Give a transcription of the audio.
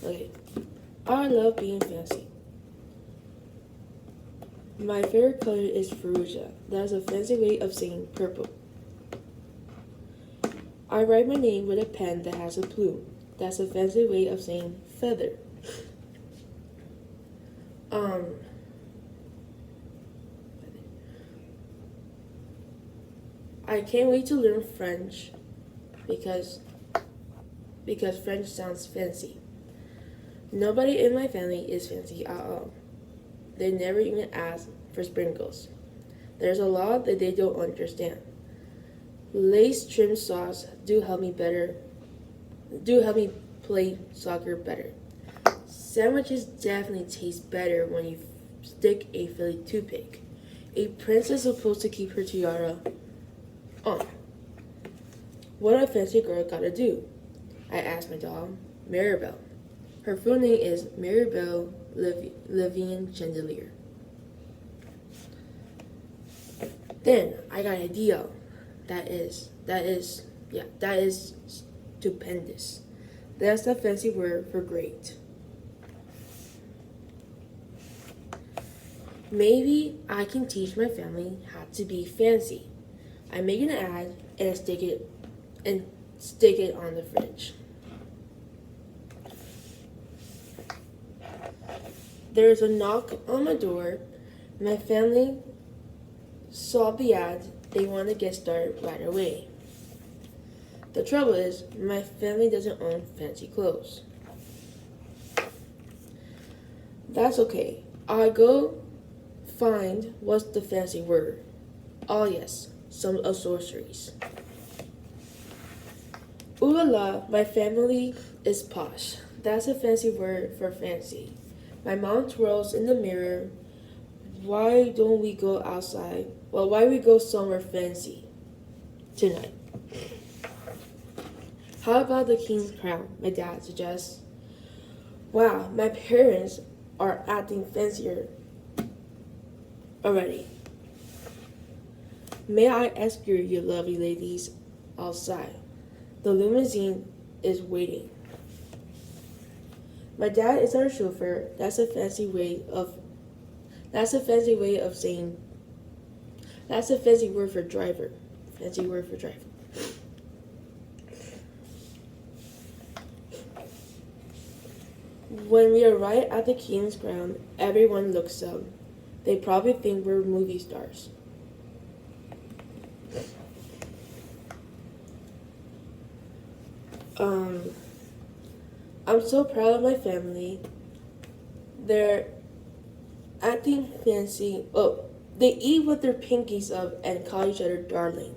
Okay. I love being fancy. My favorite color is fuchsia. That is a fancy way of saying purple. I write my name with a pen that has a plume. That's a fancy way of saying feather. Um, I can't wait to learn French because French sounds fancy. Nobody in my family is fancy at all. They never even ask for sprinkles. There's a lot that they don't understand. Lace trim sauce do help me play soccer better. Sandwiches definitely taste better when you stick a Philly toothpick. A princess is supposed to keep her tiara on. What a fancy girl gotta do? I asked my doll, Maribel. Her full name is Maribel Levian Chandelier. Then I got an idea. That is stupendous. That's the fancy word for great. Maybe I can teach my family how to be fancy. I make an ad and stick it on the fridge. There's a knock on my door. My family saw the ad. They want to get started right away. The trouble is, my family doesn't own fancy clothes. That's okay. I go find what's the fancy word. Oh yes, some sorceries. Ooh la la, my family is posh. That's a fancy word for fancy. My mom twirls in the mirror. Why don't we go outside? Well, why we go somewhere fancy tonight? How about the King's Crown? My dad suggests. Wow, my parents are acting fancier already. May I escort you lovely ladies outside? The limousine is waiting. My dad is our chauffeur. That's a fancy way of saying. That's a fancy word for driver. Fancy word for driver. When we arrive at the King's Crown, everyone looks up. They probably think we're movie stars. I'm so proud of my family. They're acting fancy. Oh, they eat with their pinkies up and call each other darling.